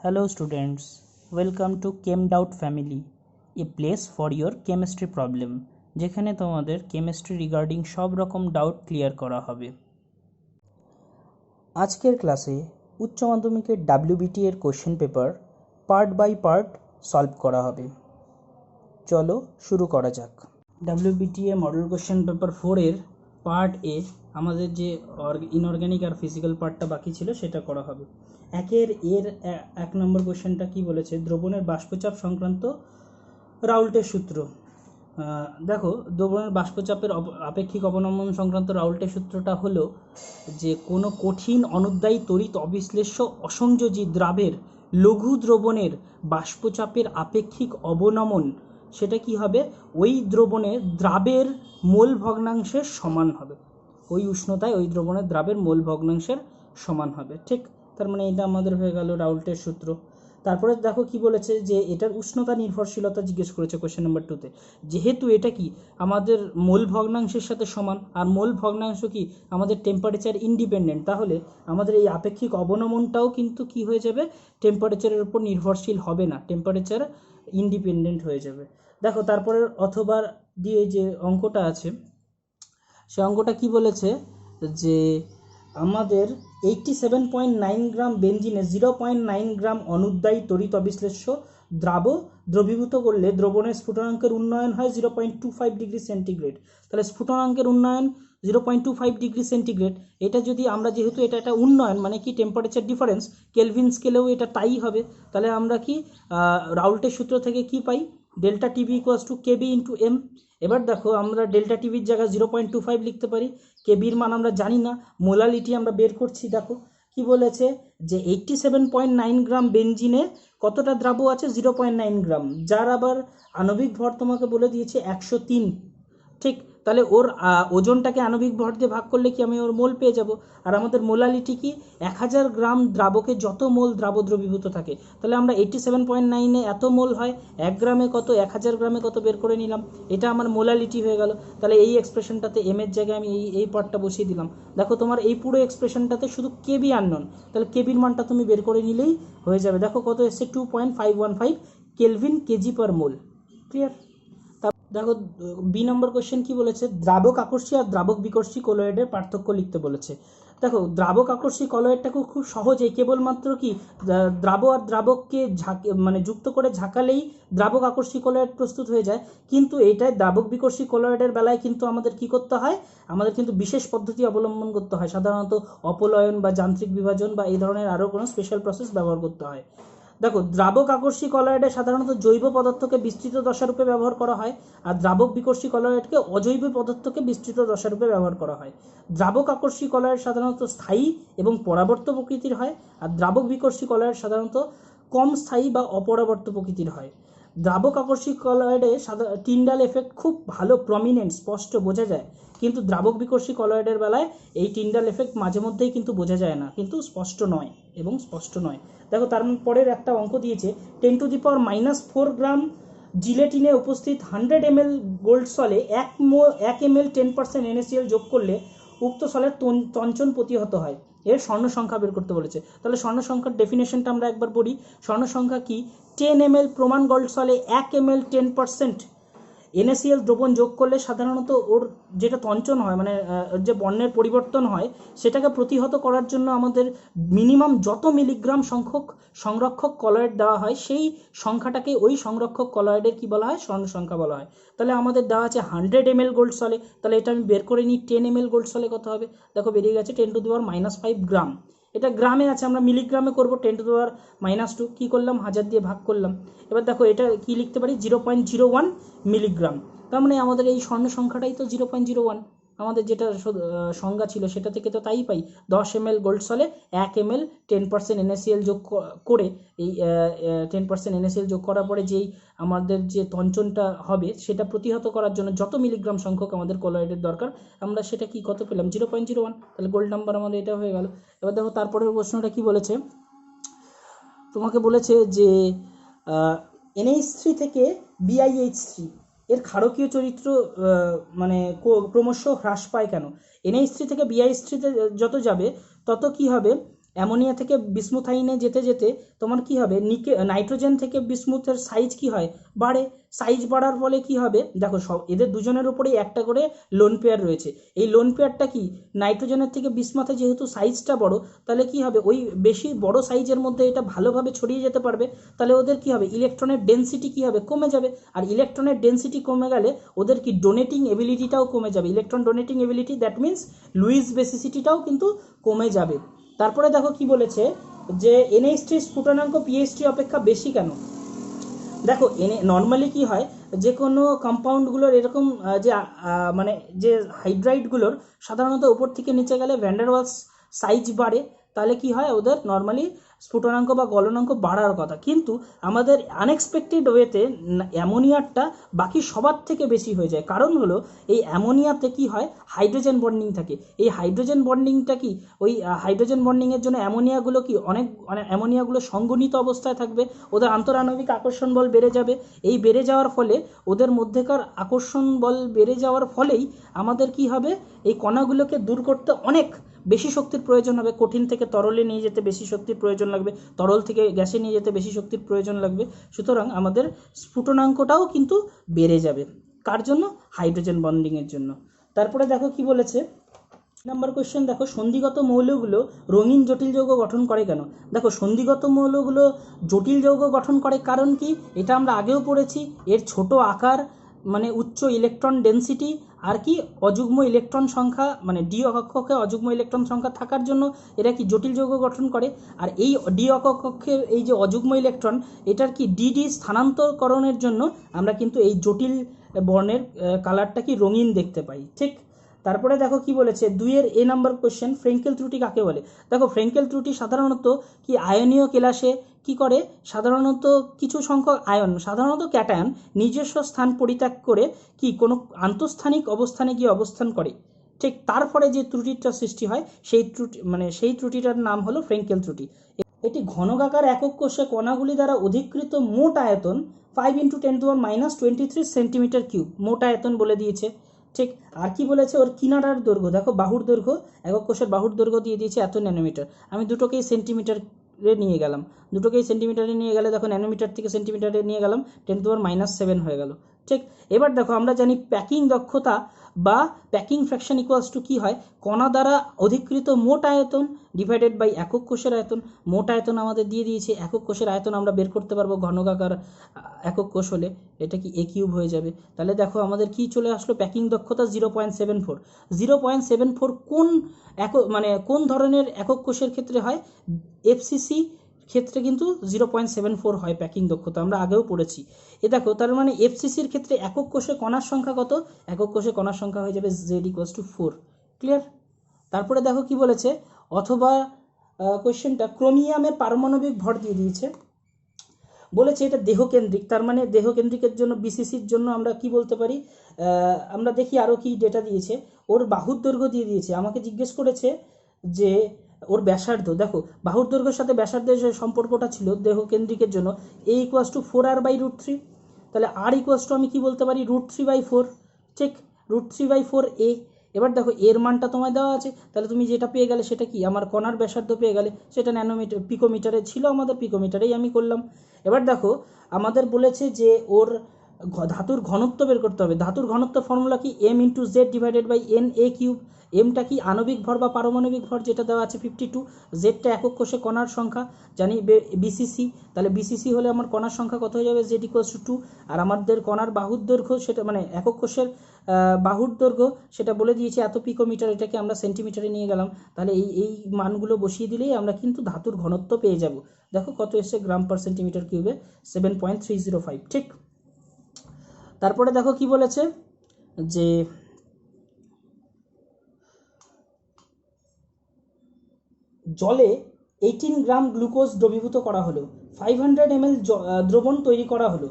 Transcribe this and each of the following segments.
Hello students, welcome to ChemDoubt family, a place for your chemistry problem, যেখানে তোমাদের chemistry regarding সব রকম doubt clear করা হবে। আজকের ক্লাসে উচ্চ মাধ্যমিকের WBT এর question paper part by part solve করা হবে। চলো শুরু করা যাক। WBT এ মডেল কোশ্চেন পেপার 4 এর পার্ট এ আমাদের যে ইনঅর্গানিক আর ফিজিক্যাল পার্টটা বাকি ছিল সেটা করা হবে। এক নম্বর কোশ্চেনটা কি বলেছে, দ্রবণের বাষ্পচাপ সংক্রান্ত রাউল্টের সূত্র। দেখো, দ্রবণের বাষ্পচাপের আপেক্ষিক অবনমন সংক্রান্ত রাউল্টের সূত্রটা হলো যে কোনো কঠিন অনুদ্বায়ী তড়িৎ অবিশ্লেষ্য অসংযোজী দ্রাবের লঘু দ্রবণের বাষ্পচাপের আপেক্ষিক অবনমন সেটা কি হবে, ওই দ্রবণের দ্রাবের মোল ভগ্নাংশের সমান হবে। ওই উষ্ণতায় ওই দ্রবণের দ্রাবের মোল ভগ্নাংশের সমান হবে। ঠিক, তার মানে এটা আমাদের হয়ে গেল রাউল্টের সূত্র। তারপরে দেখো কি বলেছে, যে এটার উষ্ণতা নির্ভরশীলতা জিজ্ঞেস করেছে কোশ্চেন নাম্বার 2-তে। যেহেতু এটা কি আমাদের মোল ভগ্নাংশের সাথে সমান, আর মোল ভগ্নাংশ কি আমাদের টেম্পারেচার ইন্ডিপেন্ডেন্ট, তাহলে আমাদের এই আপেক্ষিক অবনমনটাও কিন্তু কি হয়ে যাবে, টেম্পারেচারের উপর নির্ভরশীল হবে না, টেম্পারেচার ইন্ডিপেন্ডেন্ট হয়ে যাবে। দেখো তারপরে অথবা দিয়ে যে অঙ্কটা আছে, সে অঙ্কটা কি বলেছে, যে আমাদের 87.9 গ্রাম বেনজিনে 0.9 গ্রাম অনুদ্বায়ী তড়িৎ অবিশ্লেষ্য দ্রবীভূত করলে দ্রবণের স্ফুটনাঙ্কের উন্নয়ন হয় 0.25 ডিগ্রি সেন্টিগ্রেড। তাহলে স্ফুটনাঙ্কের উন্নয়ন 0.25 ডিগ্রি সেন্টিগ্রেড, এটা যদি আমরা, যেহেতু এটা একটা উন্নয়ন মানে কি টেম্পারেচার ডিফারেন্স, কেলভিন স্কেলেও এটা তাই হবে। তাহলে আমরা কি রাউল্টের সূত্র থেকে কি পাই, delta TV equals to KB into M. এবার দেখো আমরা ডেল্টা টিভির জায়গায় 0.25 লিখতে পারি, কেবির মান আমরা জানি না, মোলালিটি আমরা বের করছি। দেখো কি বলেছে, যে 87.9 গ্রাম বেনজিনে কতটা দ্রাব্য আছে, 0.9 গ্রাম, যার আবার আণবিক ভর তোমাকে বলে দিয়েছে 103। ঠিক, তাহলে ওর ওজনটাকে আণবিক ভর দিয়ে ভাগ করলে কি আমি ওর মোল পেয়ে যাব। আর আমাদের মোলালিটি কি, 1000 গ্রাম দ্রাবকে যত মোল দ্রাব দ্রবীভূত থাকে, তাহলে আমরা 87.9-এ এত মোল হয়, 1 গ্রামে কত, 1000 গ্রামে কত বের করে নিলাম, এটা আমার মোলালিটি হয়ে গেল। তাহলে এই এক্সপ্রেশনটাতে এম এর জায়গায় আমি এই পার্টটা বসিয়ে দিলাম। দেখো তোমার এই পুরো এক্সপ্রেশনটাতে শুধু কেবি আননোন, তাহলে কেবির মানটা তুমি বের করে নিলেই হয়ে যাবে। দেখো কত এসছে, 2.515 কেলভিন কেজি পার মোল। ক্লিয়ার? দেখো বি নম্বর কোশ্চেন কি বলেছে, দ্রাবক আকর্ষী আর দ্রাবক বিকর্ষী কলয়েডের পার্থক্য লিখতে বলেছে। দেখো দ্রাবক আকর্ষী কলয়েডটাকে খুব সহজেই কেবলমাত্র কি দ্রাব আর দ্রাবককে মানে যুক্ত করে ঝাঁকালেই দ্রাবক আকর্ষী কলয়েড প্রস্তুত হয়ে যায়। কিন্তু এইটায় দ্রাবক বিকর্ষী কলয়েডের বেলায় কিন্তু আমাদের কি করতে হয়, আমাদের কিন্তু বিশেষ পদ্ধতি অবলম্বন করতে হয়, সাধারণত অপলয়ন বা যান্ত্রিক বিভাজন বা এই ধরনের আরও কোনো স্পেশাল প্রসেস ব্যবহার করতে হয়। দেখো দ্রাবক আকর্ষী কলয়েডে সাধারণত জৈব পদার্থকে বিস্তৃত দশারূপে ব্যবহার করা হয়, আর দ্রাবক বিকর্ষী কলয়েডকে অজৈব পদার্থকে বিস্তৃত দশারূপে ব্যবহার করা হয়। দ্রাবক আকর্ষী কলয়েড সাধারণত স্থায়ী এবং পরাবর্ত প্রকৃতির হয়, আর দ্রাবক বিকর্ষী কলয়েড সাধারণত কম স্থায়ী বা অপরাবর্ত প্রকৃতির হয়। দ্রাবক আকর্ষী কলয়েডে টিন্ডাল এফেক্ট খুব ভালো প্রমিনেন্ট স্পষ্ট বোঝা যায়, কিন্তু দ্রাবক বিকর্ষী কলয়েডের বেলায় এই টিন্ডাল এফেক্ট মাঝে মধ্যেই কিন্তু বোঝা যায় না, কিন্তু স্পষ্ট নয় এবং স্পষ্ট নয়। দেখো তারপরের একটা অঙ্ক দিয়েছে, 10⁻⁻4 গ্রাম জিলেটিনে উপস্থিত 100 ml গোল্ড সলে 1 ml 10% NaCl যোগ করলে উক্ত সলের তঞ্চন প্রতিহত হয়। এর স্বর্ণ সংখ্যা বের করতে বলেছে। তাহলে স্বর্ণ সংখ্যার ডেফিনেশনটা আমরা একবার বলি। স্বর্ণ সংখ্যা কি, 10 ml প্রমাণ গোল্ড সলে 1 ml 10% NaCl দ্রবণ যোগ করলে সাধারণত ওর যেটা তঞ্চন হয়, মানে যে বর্ণের পরিবর্তন হয়, সেটাকে প্রতিহত করার জন্য আমাদের মিনিমাম যত মিলিগ্রাম সংখ্যক সংরক্ষক কলয়েড দেওয়া হয়, সেই সংখ্যাটাকে ওই সংরক্ষক কলয়েডের কি বলা হয়, স্বর্ণ সংখ্যা বলা হয়। তাহলে আমাদের দেওয়া আছে 100 ml গোল্ড সলে, তাহলে এটা আমি বের করে নিই 10 ml গোল্ড সলে কত হবে। দেখো বেরিয়ে গেছে 10⁻⁻5 গ্রাম। এটা গ্রামে আছে, আমরা মিলিগ্রামে করবো, 10⁻², কী করলাম, 1000 দিয়ে ভাগ করলাম। এবার দেখো এটা কি লিখতে পারি, 0.01 মিলিগ্রাম। তার মানে আমাদের এই স্বর্ণ সংখ্যাটাই তো 0.01, আমাদের যেটা সংজ্ঞা ছিল সেটা থেকে তো তাই পাই। 10 ml গোল্ড সলে 1 ml 10% NaCl যোগ করে, এই 10% NaCl যোগ করার পরে যেই আমাদের যে তঞ্চনটা হবে সেটা প্রতিহত করার জন্য যত মিলিগ্রাম সংখ্যক আমাদের কলয়েডের দরকার, আমরা সেটা কি কত পেলাম, 0.01। তাহলে গোল্ড নাম্বার আমাদের এটা হয়ে গেল। এবার দেখো তারপরের প্রশ্নটা কি বলেছে, তোমাকে বলেছে যে NH3 থেকে BiH3 এর ক্ষারকীয় চরিত্র মানে ক্রমশ হ্রাস পায় কেন। NH3 থেকে BiH3 তে যত যাবে তত কি হবে, অ্যামোনিয়া থেকে বিসমুথাইনে যেতে যেতে তোমার কি হবে, নাইট্রোজেন থেকে বিসমুথের সাইজ কি হয়, বাড়ে। সাইজ বাড়ার ফলে কি হবে, দেখো সব এদের দুজনের উপরেই একটা করে লোন পেয়ার রয়েছে। এই লোন পেয়ারটা কি নাইট্রোজেনের থেকে বিসমুথে যেহেতু সাইজটা বড়, তাহলে কি হবে, ওই বেশি বড় সাইজের মধ্যে এটা ভালোভাবে ছড়িয়ে যেতে পারবে। তাহলে ওদের কি হবে, ইলেকট্রনের ডেন্সিটি কি হবে, কমে যাবে। আর ইলেকট্রনের ডেন্সিটি কমে গেলে ওদের কি ডোনেটিং এবিলিটিটাও কমে যাবে। Electron donating ability, that means Lewis বেসিসিটিটাও কিন্তু কমে যাবে। তারপরে দেখো কি বলেছে যে NH3 স্ফুটনাঙ্ক PH3 অপেক্ষা বেশি কেন। দেখো নর্মালি কি হয়, যে কোনো কম্পাউন্ডগুলোর এরকম যে মানে যে হাইড্রাইডগুলোর সাধারণত উপর থেকে নিচে গেলে ভ্যান্ডারওয়ালস সাইজ বাড়ে, তাহলে কি হয়, ওদের নর্মালি স্ফুটনাঙ্ক বা গলনাঙ্ক বাড়ার কথা। কিন্তু আমাদের আনএক্সপেক্টেড ওয়েতে অ্যামোনিয়ারটা বাকি সবার থেকে বেশি হয়ে যায়। কারণ হলো এই অ্যামোনিয়াতে কি হয়, হাইড্রোজেন বন্ডিং থাকে। এই হাইড্রোজেন বন্ডিংটা কি, ওই হাইড্রোজেন বন্ডিংয়ের জন্য অ্যামোনিয়াগুলো কি অনেক অ্যামোনিয়াগুলো সংগঠিত অবস্থায় থাকবে, ওদের আন্তরাণবিক আকর্ষণ বল বেড়ে যাবে। এই বেড়ে যাওয়ার ফলে ওদের মধ্যেকার আকর্ষণ বল বেড়ে যাওয়ার ফলেই আমাদের কি হবে, এই কণাগুলোকে দূর করতে অনেক বেশি শক্তির প্রয়োজন হবে। কঠিন থেকে তরলে নিয়ে যেতে বেশি শক্তির প্রয়োজন লাগবে, তরল থেকে গ্যাসে নিয়ে যেতে বেশি শক্তির প্রয়োজন লাগবে। সুতরাং আমাদের স্ফুটনাঙ্কটাও কিন্তু বেড়ে যাবে। কার জন্য, হাইড্রোজেন বন্ডিংয়ের জন্য। তারপরে দেখো কি বলেছে, নাম্বার কোয়েশ্চেন দেখো, সন্ধিগত মৌলগুলো রঙিন জটিল যৌগ গঠন করে কেন। দেখো সন্ধিগত মৌলগুলো জটিল যৌগ গঠন করে কারণ কি, এটা আমরা আগেও পড়েছি। এর ছোট আকার, মানে উচ্চ ইলেকট্রন ডেন্সিটি, আর কি অযুগ্ম ইলেকট্রন সংখ্যা, মানে ডি কক্ষে অযুগ্ম ইলেকট্রন সংখ্যা থাকার জন্য এরা কি জটিল যৌগ গঠন করে। আর এই ডি কক্ষের এই যে অযুগ্ম ইলেকট্রন, এটার কি ডিডি স্থানান্তরকরণের জন্য আমরা কিন্তু এই জটিল বর্ণের কালারটা কি রঙিন দেখতে পাই, ঠিক। তারপরে দেখো কি বলেছে, 2 নাম্বার কোশ্চেন, ফ্রেঙ্কেল ত্রুটি কাকে বলে। দেখো ফ্রেঙ্কেল ত্রুটি সাধারণত কি আয়নীয় কেলাসে কি করে, সাধারণত কিছু সংখ্যক আয়ন, সাধারণত ক্যাটায়ন, নিজস্ব স্থান পরিত্যাগ করে কি কোনো আন্তঃস্থানিক অবস্থানে গিয়ে অবস্থান করে, ঠিক। তারপরে যে ত্রুটিটা সৃষ্টি হয় সেই ত্রুটিটার নাম হলো ফ্রেঙ্কেল ত্রুটি। এটি ঘনকাকার একক কোষে কণাগুলি দ্বারা অধিকৃত মোট আয়তন 5 × 10⁻23 সেন্টিমিটার কিউব, মোট আয়তন বলে দিয়েছে, ঠিক। আর কি বলেছে, ওর কিনারার দৈর্ঘ্য, দেখো বাহুর দৈর্ঘ্য, একক কোষের বাহুর দৈর্ঘ্য দিয়ে দিয়েছে এত ন্যানোমিটার। আমি দুটোকেই সেন্টিমিটারে নিয়ে গেলাম, দুটোকেই সেন্টিমিটারে নিয়ে গেলে দেখো ন্যানোমিটার থেকে সেন্টিমিটারে নিয়ে গেলাম, 10⁻⁷ হয়ে গেল, ঠিক। এবার দেখো আমরা জানি প্যাকিং দক্ষতা বা প্যাকিং ফ্র্যাকশন ইকুয়ালস টু কী হয়, কণা দ্বারা অধিকৃত মোট আয়তন ডিভাইডেড বাই একক কোষের আয়তন। মোট আয়তন আমাদের দিয়ে দিয়েছে, একক কোষের আয়তন আমরা বের করতে পারবো ঘনকাকার একক কোষ হলে, এটা কি A³ হয়ে যাবে। তাহলে দেখো আমাদের কি চলে আসলো, প্যাকিং দক্ষতা 0.74। 0.74 কোন ধরনের একক কোষের ক্ষেত্রে হয়, FCC ক্ষেত্রে কিন্তু 0.74 হয় প্যাকিং দক্ষতা, আমরা আগেও পড়েছি। দেখো তার মানে FCCর ক্ষেত্রে একক কোষে কণার সংখ্যা কত, একক কোষে কণার সংখ্যা হয়ে যাবে Z = 4, ক্লিয়ার। তারপরে দেখো কি বলেছে, অথবা কোয়েশ্চেনটা ক্রোমিয়ামের পারমাণবিক ভর দিয়ে দিয়েছে, বলেছে এটা দেহকেন্দ্রিক। তার মানে দেহকেন্দ্রিকের জন্য BCCর জন্য আমরা কি বলতে পারি, আমরা দেখি আরও কি ডেটা দিয়েছে। ওর বাহুর দৈর্ঘ্য দিয়ে দিয়েছে, আমাকে জিজ্ঞেস করেছে যে ওর ব্যাসার্ধ। দেখো বাহুর দৈর্ঘ্যের সাথে ব্যাসার্ধের যে সম্পর্কটা ছিল দেহকেন্দ্রিকের জন্য, A = 4R/√3। তাহলে R = আমি কি বলতে পারি, √3/4, ঠিক, √3/4A। এবার দেখো এর মানটা তোমায় দেওয়া আছে, তাহলে তুমি যেটা পেয়ে গেলে সেটা কি, আমার কণার ব্যাসার্ধ পেয়ে গেলে, সেটা ন্যানোমিটার পিকোমিটারে ছিল, আমাদের পিকোমিটারেই আমি করলাম। এবার দেখো আমাদের বলেছে যে ওর ধাতুর ঘনত্ব বের করতে হবে। ধাতুর ঘনত্ব ফর্মুলা কি, M × Z / NA³। এমটা কি আণবিক ভর বা পারমাণবিক ভর, যেটা দেওয়া আছে 52। জেডটা একক কোষে কণার সংখ্যা, জানি BCC। তাহলে BCC হলে আমার কণার সংখ্যা কত হয়ে যাবে, Z = 2। আর আমাদের কণার বাহুর দৈর্ঘ্য, সেটা মানে একক কোষের বাহুর দৈর্ঘ্য সেটা বলে দিয়েছি এত পিকোমিটার, এটাকে আমরা সেন্টিমিটারে নিয়ে গেলাম। তাহলে এই মানগুলো বসিয়ে দিলেই আমরা কিন্তু ধাতুর ঘনত্ব পেয়ে যাব। দেখো কত এসছে, গ্রাম/সেন্টিমিটার কিউবে 7.305, ঠিক। তারপরে দেখো কি বলেছে যে জলে 18 গ্রাম গ্লুকোজ দ্রবীভূত করা হলো, 500 ml দ্রবণ তৈরি করা হলো।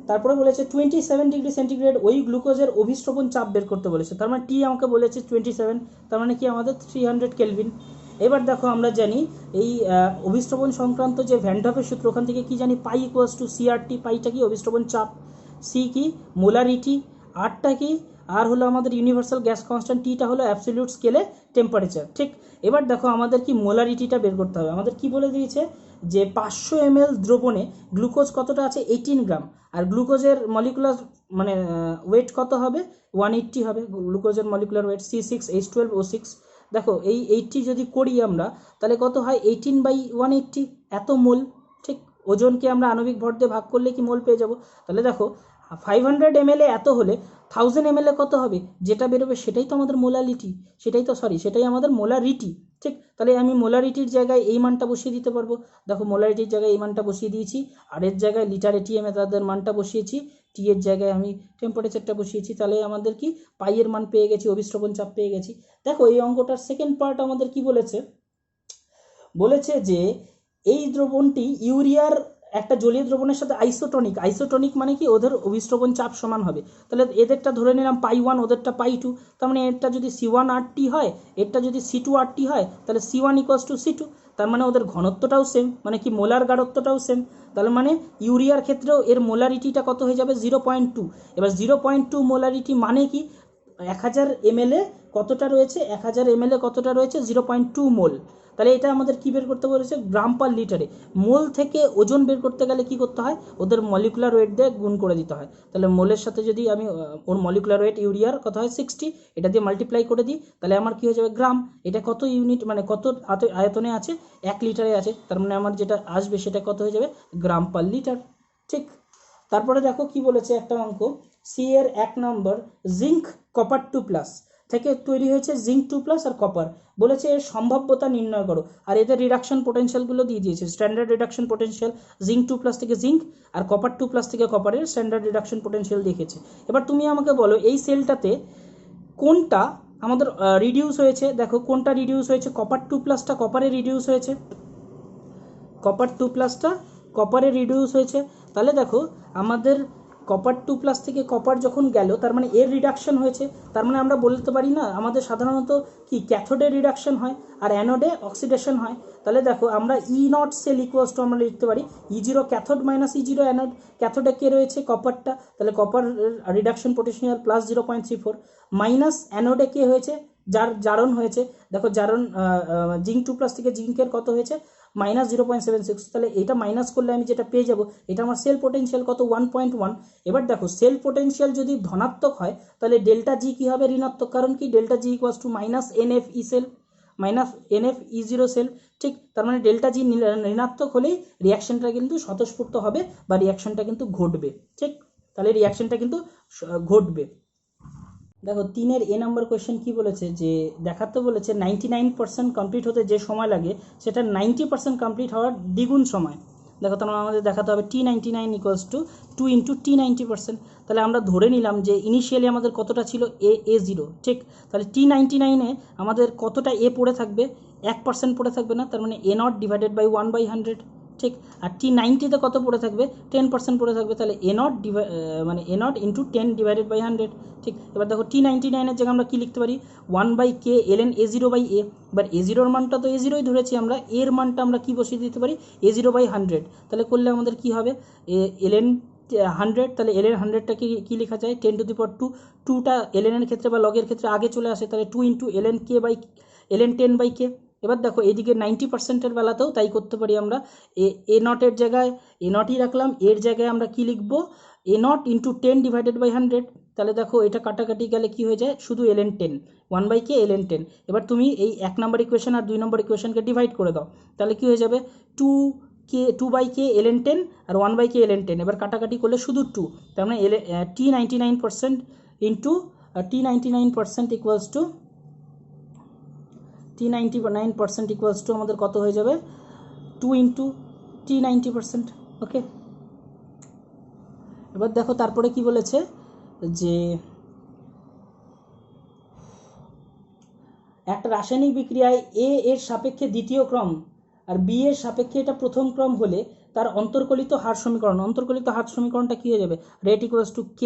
তারপরে বলেছে 27 ডিগ্রি সেন্টিগ্রেড ওই গ্লুকোজের অভিস্রবণ চাপ বের করতে বলেছে। তার মানে T আমাকে বলেছে 27, তার মানে কি আমাদের 300 কেলভিন। এবার দেখো আমরা জানি এই অভিস্রবণ সংক্রান্ত যে ভ্যান ডফের সূত্র, ওখান থেকে কি জানি, পাই = CRT। পাইটা কি অভিস্রবণ চাপ, C কি মোলারিটি, আরটা কি আর হলো আমাদের ইউনিভার্সাল গ্যাস কনস্ট্যান্ট, টিটা হলো অ্যাবসলিউট স্কেলে টেম্পারেচার। ঠিক, এবার দেখো আমাদের কি মোলারিটিটা বের করতে হবে। আমাদের কি বলে দিয়েছে যে 500 ml দ্রবণে গ্লুকোজ কতটা আছে, 18 গ্রাম, আর গ্লুকোজের মলিকুলার মানে ওয়েট কত হবে, 180 হবে গ্লুকোজের মলিকুলার ওয়েট, C6H12O6। দেখো এই 80 যদি করি আমরা তাহলে কত হয়, 18/180, এত মোল। ঠিক, ওজনকে আমরা আণবিক ভর দিয়ে ভাগ করলে কি মোল পেয়ে যাব। তাহলে দেখো 500 ml এত হলে 1000 ml কত হবে, যেটা বেরোবে সেটাই তো আমাদের মোলালিটি, সেটাই আমাদের মোলারিটি। ঠিক, তাহলে আমি মোলারিটির জায়গায় এই মানটা বসিয়ে দিতে পারবো। দেখো মোলারিটির জায়গায় এই মানটা বসিয়ে দিয়েছি, আর এর জায়গায় লিটার এটিএমে তাদের মানটা বসিয়েছি, টি এর জায়গায় আমি টেম্পারেচারটা বসিয়েছি, তাহলে আমাদের কি পাইয়ের মান পেয়ে গেছি, অভিস্রবণ চাপ পেয়ে গেছি। দেখো এই অঙ্কটার সেকেন্ড পার্ট আমাদের কি বলেছে যে এই দ্রবণটি ইউরিয়ার একটা জলীয় দ্রবণের সাথে আইসোটনিক মানে কি ওদের অভিস্রবণ চাপ সমান হবে। তাহলে এদেরটা ধরে নিলাম পাই 1, ওদেরটা পাই 2, তার মানে এরটা যদি C1RT হয়, এরটা যদি C2RT হয়, তাহলে C1 = C2, তার মানে ওদের ঘনত্বটাও সেম, মানে কি মোলার গাঢ়ত্বটাও সেম। তাহলে মানে ইউরিয়ার ক্ষেত্রেও এর মোলারিটিটা কত হয়ে যাবে, 0.2। এবার 0.2 মোলারিটি মানে কি, 1000 ml কতটা রয়েছে, 1000 ml কতটা রয়েছে, 0.2 মোল। তাহলে এটা আমাদের কি বের করতে বলেছে, গ্রাম পার লিটারে। মোল থেকে ওজন বের করতে গেলে কি করতে হয়, ওদের মলিকুলার ওয়েট দিয়ে গুণ করে দিতে হয়। তাহলে মোলের সাথে যদি আমি ওর মলিকুলার ওয়েট ইউরিয়ার কত হয় 60, এটা দিয়ে মাল্টিপ্লাই করে দিই, তাহলে আমার কি হয়ে যাবে গ্রাম। এটা কত ইউনিট মানে কত আয়তনে আছে, 1 লিটারে আছে, তার মানে আমার যেটা আসবে সেটা কত হয়ে যাবে, গ্রাম পার লিটার। ঠিক, তারপরে দেখো কি বলেছে একটা অঙ্ক, সি এর 1 নম্বর, জিঙ্ক কপার 2+ থেকে তৈরি হয়েছে জিঙ্ক 2+ আর কপার। বলেছে এর সম্ভাব্যতা নির্ণয় করো, আর এদের রিডাকশন পোটেনশিয়ালগুলো দিয়ে দিয়েছে। স্ট্যান্ডার্ড রিডাকশন পোটেনশিয়াল জিঙ্ক 2+ থেকে জিঙ্ক, আর কপার 2+ থেকে কপারের স্ট্যান্ডার্ড রিডাকশন পোটেনশিয়াল দেখেছে। এবার তুমি আমাকে বলো এই সেলটাতে কোনটা আমাদের রিডিউস হয়েছে। দেখো কোনটা রিডিউস হয়েছে, কপার 2+টা কপারে রিডিউস হয়েছে, কপার 2+টা কপারে রিডিউস হয়েছে। তাহলে দেখো আমাদের কপার 2+ থেকে কপার যখন গেল, তার মানে এর রিডাকশন হয়েছে। তার মানে আমরা বলতে পারি না, আমাদের সাধারণত কি ক্যাথোডে রিডাকশন হয় আর অ্যানোডে অক্সিডেশন হয়। তাহলে দেখো আমরা E0 সেল ইকুয়ালস টু আমরা লিখতে পারি E0 cathode minus E0 anode. ক্যাথোডে কে রয়েছে, কপারটা, তাহলে কপার রিডাকশন পোটেনশিয়াল +0.34, মাইনাস অ্যানোডে কে হয়েছে, জারণ হয়েছে। দেখো জারণ জিঙ্ক 2+ থেকে জিঙ্কের কত হয়েছে, -0.76। তাহলে এটা মাইনাস করলে আমি যেটা পেয়ে যাব, এটা আমার সেল পোটেনশিয়াল কত, 1.1। এবার দেখো সেল পোটেনশিয়াল যদি ধনাত্মক হয় তাহলে ডেল্টা জি কী হবে, ঋণাত্মক। কারণ কি, delta G = -NFE cell, -NFE0 cell. ঠিক, তার মানে ডেল্টা জি ঋণাত্মক হলেই রিয়াকশনটা কিন্তু স্বতঃস্ফূর্ত হবে বা রিয়াকশনটা কিন্তু ঘটবে। ঠিক, তাহলে রিয়াকশনটা কিন্তু ঘটবে। দেখো 3-এর A নম্বর কোয়েশ্চেন কি বলেছে, যে দেখাতে বলেছে 99% কমপ্লিট হতে যে সময় লাগে সেটা 90% কমপ্লিট হওয়ার দ্বিগুণ সময়। দেখো তার মানে আমাদের দেখাতে হবে T99 = 2 × T90%। তাহলে আমরা ধরে নিলাম যে ইনিশিয়ালি আমাদের কতটা ছিল, A0। ঠিক, তাহলে T99-এ আমাদের কতটা A পড়ে থাকবে, 1% পড়ে থাকবে না, তার মানে A0 / 1/100। ঠিক, আর T90-তে কত পড়ে থাকবে, 10% পড়ে থাকবে, তাহলে A0 মানে A0 × 10 / 100। ঠিক, এবার দেখো T99-এর জায়গায় আমরা কি লিখতে পারি, 1/k ln A0/A। এবার A0-র মানটা তো A0-ই ধরেছি আমরা, এর মানটা আমরা কি বসিয়ে দিতে পারি, A0/100। তাহলে করলে আমাদের কি হবে, ln 100, তাহলে ln 100টাকে কি লেখা যায়, 10⁻²। 2টা ln এর ক্ষেত্রে বা লগের ক্ষেত্রে আগে চলে আসে, তাহলে 2 × ln 10/k। এবার দেখো এদিকে 90%-এর বেলাতেও তাই করতে পারি আমরা, A0-এর জায়গায় A0-ই রাখলাম, এর জায়গায় আমরা কি লিখব, A0 × 10 / 100। তাহলে দেখো এটা কাটাকাটি গেলে কি হয়ে যায়, শুধু ln 10, 1/k ln 10। এবার তুমি এই 1 নম্বর ইকুয়েশন আর 2 নম্বর ইকুয়েশনকে ডিভাইড করে দাও, তাহলে কি হয়ে যাবে, 2/k ln 10 আর 1/k ln 10। এবার কাটাকাটি করলে শুধু 2, তার মানে T99% into T99% equals to আমাদের কত হয়ে যাবে, 2 × T90%। ওকে, এবার দেখো তারপরে কি বলেছে, যে একটা রাসায়নিক বিক্রিয়ায় A এর সাপেক্ষে দ্বিতীয় ক্রম আর B এর সাপেক্ষে এটা প্রথম ক্রম হলে তার অন্তর্কলিত হার সমীকরণটা কি হয়ে যাবে, রেট = k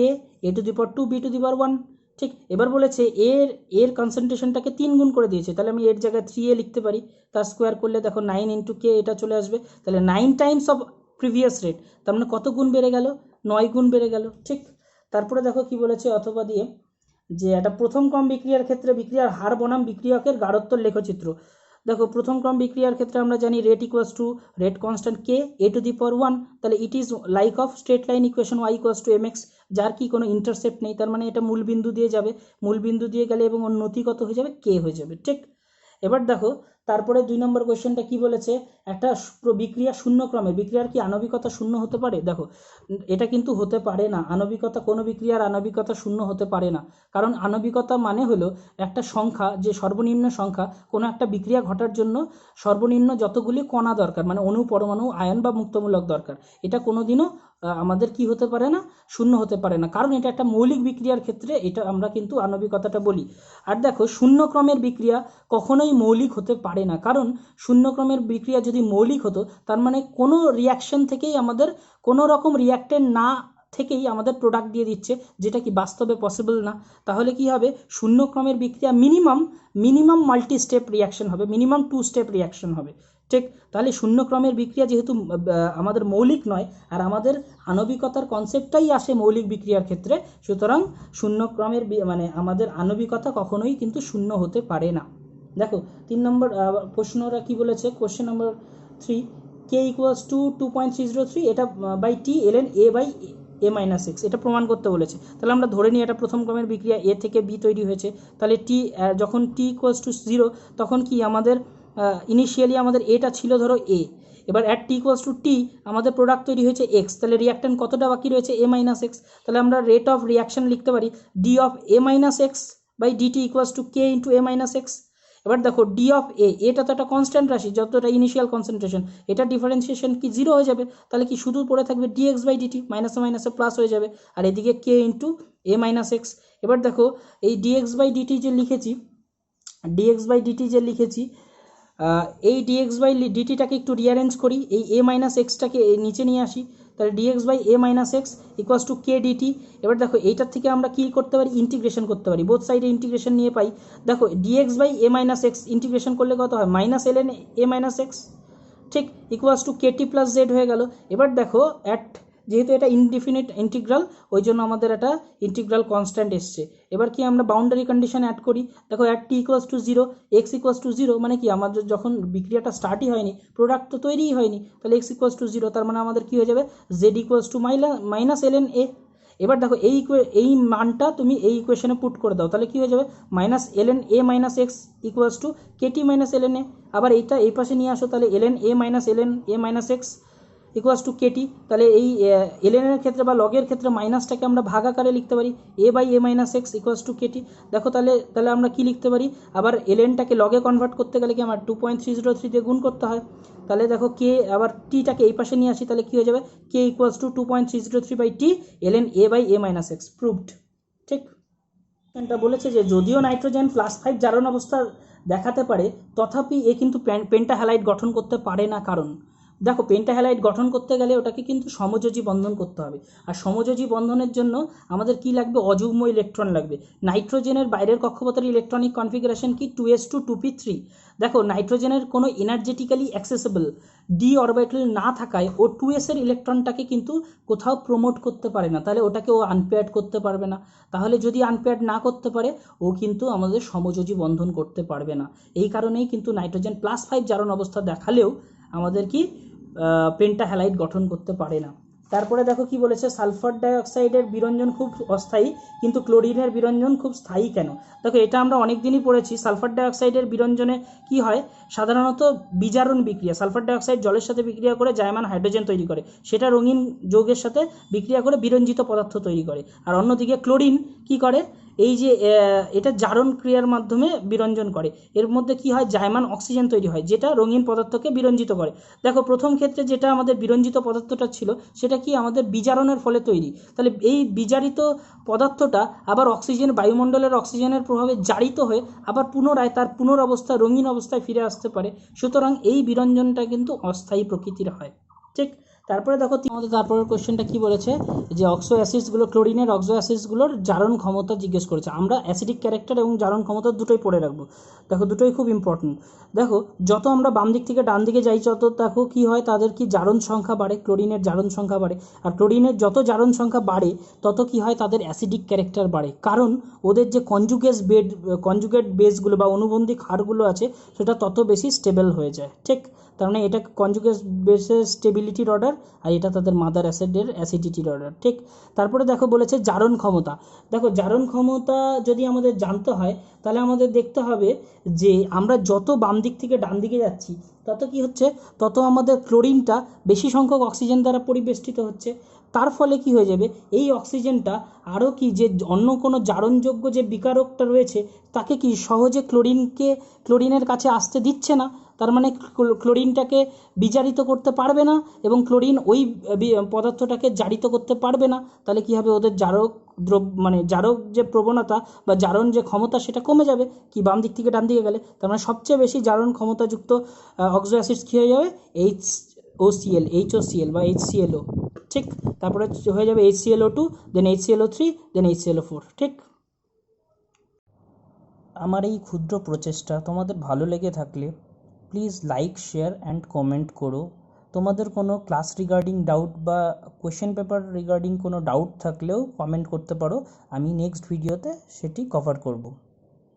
A⁴ B⁴1। ঠিক, এবার বলেছে এর কনসেন্ট্রেশনটাকে 3 গুণ করে দিয়েছে, তাহলে আমি এর জায়গায় 3a লিখতে পারি, তার স্কোয়ার করলে দেখো 9 × k এটা চলে আসবে, তাহলে 9 টাইমস অফ প্রিভিয়াস রেট, তার মানে কত গুণ বেড়ে গেল, 9 গুণ বেড়ে গেল। ঠিক, তারপরে দেখো কি বলেছে, অথবা দিয়ে যে একটা প্রথম ক্রম বিক্রিয়ার ক্ষেত্রে বিক্রিয়ার হার বনাম বিক্রিয়কের গাঢ়ত্বর লেখচিত্র। দেখো প্রথম ক্রম বিক্রিয়ার ক্ষেত্রে আমরা জানি rate equals to rate constant K A to the power 1, তাহলে it is like of straight line equation Y equals to M X, যার কি কোনো ইন্টারসেপ্ট নেই, তার মানে এটা মূল বিন্দু দিয়ে যাবে, মূল বিন্দু দিয়ে গেলে এবং ওর নতি কত হয়ে যাবে, কে হয়ে যাবে। ঠিক, এবার দেখো তারপরে 2 নম্বর কোয়েশ্চেনটা কি বলেছে, একটা বিক্রিয়া শূন্য ক্রমে, বিক্রিয়ার কি আণবিকতা শূন্য হতে পারে? দেখো এটা কিন্তু হতে পারে না, আণবিকতা কোনো বিক্রিয়ার আণবিকতা শূন্য হতে পারে না, কারণ আণবিকতা মানে হলো একটা সংখ্যা, যে সর্বনিম্ন সংখ্যা কোনো একটা বিক্রিয়া ঘটার জন্য সর্বনিম্ন যতগুলি কণা দরকার, মানে অণু পরমাণু আয়ন বা মুক্তমূলক দরকার, এটা কোনোদিনও আমাদের কি হতে পারে না, শূন্য হতে পারে না, কারণ এটা একটা মৌলিক বিক্রিয়ার ক্ষেত্রে এটা আমরা কিন্তু আণবিকতাটা বলি। আর দেখো শূন্য ক্রমের বিক্রিয়া কখনোই মৌলিক হতে পারে না, কারণ শূন্য ক্রমের বিক্রিয়া যদি মৌলিক হতো তার মানে কোনো রিয়াকশন থেকেই আমাদের কোনো রকম রিয়াক্টেন্ট না থেকেই আমাদের প্রোডাক্ট দিয়ে দিচ্ছে, যেটা কি বাস্তবে পসিবল না। তাহলে কি হবে, শূন্য ক্রমের বিক্রিয়া মিনিমাম মাল্টি স্টেপ রিয়াকশন হবে, মিনিমাম 2 স্টেপ রিয়াকশন হবে। ঠিক, তাহলে শূন্য ক্রমের বিক্রিয়া যেহেতু আমাদের মৌলিক নয়, আর আমাদের আণবিকতার কনসেপ্টটাই আসে মৌলিক বিক্রিয়ার ক্ষেত্রে, সুতরাং শূন্য ক্রমের মানে আমাদের আণবিকতা কখনোই কিন্তু শূন্য হতে পারে না। দেখো 3 নম্বর প্রশ্নরা কি বলেছে, কোশ্চেন নম্বর 3, কে ইকুয়ালস টু 2.303, এটা by T ln a by a minus X, এটা প্রমাণ করতে বলেছে। তাহলে আমরা ধরে নিই এটা প্রথম ক্রমের বিক্রিয়া, এ থেকে বি তৈরি হয়েছে, তাহলে টি যখন টি ইকুয়ালস টু 0 তখন কি আমাদের ইনিশিয়ালি আমাদের এটা ছিল ধরো এ, এবার অ্যাট টি ইকুয়ালস টু টি আমাদের প্রোডাক্ট তৈরি হয়েছে এক্স, তাহলে রিয়াক্ট্যান্ট কতটা বাকি রয়েছে, এ মাইনাস এক্স, তাহলে আমরা রেট অফ রিয়াকশন লিখতে পারি D of A minus X by DT equals to K into A minus X. এবার দেখো ডি অফ এ, এটা তো একটা কনস্ট্যান্ট রাশি, যতটা ইনিশিয়াল কনসেন্ট্রেশন, এটা ডিফারেন্সিয়েশন কি 0 হয়ে যাবে, তাহলে কি শুধু পড়ে থাকবে ডিএক্স বাই ডিটি, মাইনাসে মাইনাসে প্লাস হয়ে যাবে, আর এদিকে কে ইন্টু এ মাইনাস এক্স। এবার দেখো এই ডিএক্স বাই ডিটি যে লিখেছি, এই ডিএক্স বাই ডিটিটাকে একটু রিঅ্যারেঞ্জ করি, এই এ মাইনাস এক্সটাকে নিচে নিয়ে আসি, তাহলে DX by A minus X equals to K DT. এবার দেখো এইটার থেকে আমরা কী করতে পারি, ইন্টিগ্রেশন করতে পারি, বোথ সাইডে ইন্টিগ্রেশন নিয়ে পাই। দেখো DX by A minus X integration করলে কত হয়, minus L N A minus X, ঠিক, equals to KT plus Z হয়ে গেল। এবার দেখো যেহেতু এটা ইনডিফিনিট ইন্টিগ্রাল, ওই জন্য আমাদের একটা ইন্টিগ্রাল কনস্ট্যান্ট এসছে। এবার কি আমরা বাউন্ডারি কন্ডিশন অ্যাড করি, দেখো at T equals to 0, x equals two 0, মানে কি আমাদের যখন বিক্রিয়াটা স্টার্টই হয়নি, প্রোডাক্ট তো তৈরিই হয়নি, তাহলে এক্স ইকুয়ালস টু 0, তার মানে আমাদের কী হয়ে যাবে, Z equals to minus L N এ। এবার দেখো এই মানটা তুমি এই ইকুয়েশনে পুট করে দাও, তাহলে কী হয়ে যাবে, minus L N A minus X equals to KT minus L N A. আবার এইটা এই পাশে নিয়ে আসো, তাহলে L N A minus X equals to KT, তাহলে এই এলএনের ক্ষেত্রে বা লগের ক্ষেত্রে মাইনাসটাকে আমরা ভাগ আকারে লিখতে পারি, A by A minus X equals to KT. দেখো তাহলে আমরা কি লিখতে পারি, আবার এলএনটাকে লগে কনভার্ট করতে গেলে কি আমার 2.303 দিয়ে গুণ করতে হয়, তাহলে দেখো কে আবার টিটাকে এই পাশে নিয়ে আসি, তাহলে কী হয়ে যাবে, K equals to 2.303 by T ln A by A minus X, proved. ঠিক, এটা বলেছে যে যদিও নাইট্রোজেন +5 জারণ অবস্থা দেখাতে পারে, তথাপি এ কিন্তু পেন্টাহ্যালাইড গঠন করতে পারে না, কারণ দেখো পেন্টাহ্যালাইড গঠন করতে গেলে ওটাকে কিন্তু সমযোজী বন্ধন করতে হবে, আর সমযোজী বন্ধনের জন্য আমাদের কি লাগবে, অযুগ্ম ইলেকট্রন লাগবে। নাইট্রোজেনের বাইরের কক্ষপথের ইলেকট্রনিক কনফিগারেশন কি 2s2 2p3। দেখো নাইট্রোজেনের কোনো এনার্জেটিক্যালি অ্যাক্সেসেবল ডি অরবিটাল না থাকায় ও 2s এর ইলেকট্রনটাকে কিন্তু কোথাও প্রমোট করতে পারে না, তাহলে ওটাকে ও আনপেয়ার্ড করতে পারবে না, তাহলে যদি আনপেয়ার্ড না করতে পারে ও কিন্তু আমাদের সমযোজী বন্ধন করতে পারবে না। এই কারণেই কিন্তু নাইট্রোজেন +5 জারণ অবস্থা দেখালেও আমাদের কি পেন্টাহ্যালাইড গঠন করতে পারে না। তারপরে দেখো কি বলেছে, সালফার ডাইঅক্সাইডের বিরঞ্জন খুব অস্থায়ী কিন্তু ক্লোরিনের বিরঞ্জন খুব স্থায়ী কেন। দেখো এটা আমরা অনেক দিনই পড়েছি, সালফার ডাইঅক্সাইডের বিরঞ্জনে কি হয়, সাধারণত বিজারণ বিক্রিয়া, সালফার ডাইঅক্সাইড জলের সাথে বিক্রিয়া করে জায়মান হাইড্রোজেন তৈরি করে, সেটা রঙিন যৌগের সাথে বিক্রিয়া করে বিরঞ্জিত পদার্থ তৈরি করে। আর অন্যদিকে ক্লোরিন কি করে, এই যে এটা জারণ ক্রিয়ার মাধ্যমে বিরঞ্জন করে, এর মধ্যে কি হয়, জায়মান অক্সিজেন তৈরি হয়, যেটা রঙিন পদার্থকে বিরঞ্জিত করে। দেখো প্রথম ক্ষেত্রে যেটা আমাদের বিরঞ্জিত পদার্থটা ছিল সেটা কি আমাদের বিজারণের ফলে তৈরি, তাহলে এই বিজারিত পদার্থটা আবার বায়ুমণ্ডলের অক্সিজেনের প্রভাবে জারিত হয়ে আবার পুনরায় তার পুনরবস্থায় রঙিন অবস্থায় ফিরে আসতে পারে, সুতরাং এই বিরঞ্জনটা কিন্তু অস্থায়ী প্রকৃতির হয়। ঠিক, তারপরে দেখো আমাদের তারপরের কোশ্চেনটা কি বলেছে, যে অক্সো অ্যাসিডসগুলো, ক্লোরিনের অক্সো অ্যাসিডসগুলোর জারণ ক্ষমতা জিজ্ঞেস করেছে। আমরা অ্যাসিডিক ক্যারেক্টার এবং জারণ ক্ষমতা দুটোই পড়ে রাখবো। দেখো দুটোই খুব ইম্পর্টেন্ট। দেখো যত আমরা বাম দিক থেকে ডান দিকে যাই তত দেখো কি হয়, তাদের কি জারণ সংখ্যা বাড়ে, ক্লোরিনের জারণ সংখ্যা বাড়ে। আর ক্লোরিনের যত জারণ সংখ্যা বাড়ে তত কি হয়, তাদের অ্যাসিডিক ক্যারেক্টার বাড়ে, কারণ ওদের যে কনজুগেট বেসগুলো বা অনুবন্ধী ক্ষারগুলো আছে সেটা তত বেশি স্টেবল হয়ে যায়। ঠিক, তার মানে এটা কনজুগেট বেসের স্টেবিলিটির অর্ডার, আর এটা তাদের মাদার অ্যাসিডের অ্যাসিডিটির অর্ডার। ঠিক, তারপরে দেখো বলেছে জারণ ক্ষমতা। দেখো জারণ ক্ষমতা যদি আমাদের জানতে হয় তাহলে আমাদের দেখতে হবে যে আমরা যত বাম দিক থেকে ডান দিকে যাচ্ছি তত কি হচ্ছে, তত আমাদের ক্লোরিনটা বেশি সংখ্যক অক্সিজেন দ্বারা পরিবেষ্টিত হচ্ছে। তার ফলে কি হয়ে যাবে, এই অক্সিজেনটা আরও কি, যে অন্য কোনো জারণযোগ্য যে বিকারকটা রয়েছে তাকে কি সহজে ক্লোরিনের কাছে আসতে দিচ্ছে না। তার মানে ক্লোরিনটাকে বিজারিত করতে পারবে না এবং ক্লোরিন ওই পদার্থটাকে জারিত করতে পারবে না। তাহলে কি হবে, ওদের জারক যে প্রবণতা বা জারণ যে ক্ষমতা সেটা কমে যাবে কি বাম দিক থেকে ডান দিকে গেলে। তার মানে সবচেয়ে বেশি জারণ ক্ষমতাযুক্ত অক্সো অ্যাসিডস কী হয়ে যাবে, HOCl বা HClO। ঠিক, তারপরে হয়ে যাবে HClO2, দেন HClO3, দেন HClO4। ঠিক, আমার এই ক্ষুদ্র প্রচেষ্টা তোমাদের ভালো লেগে থাকলে please like, share and comment করো। তোমাদের কোনো ক্লাস রিগার্ডিং ডাউট বা কোয়েশ্চেন পেপার রিগার্ডিং কোনো ডাউট থাকলেও কমেন্ট করতে পারো, আমি নেক্সট ভিডিওতে সেটি কভার করব।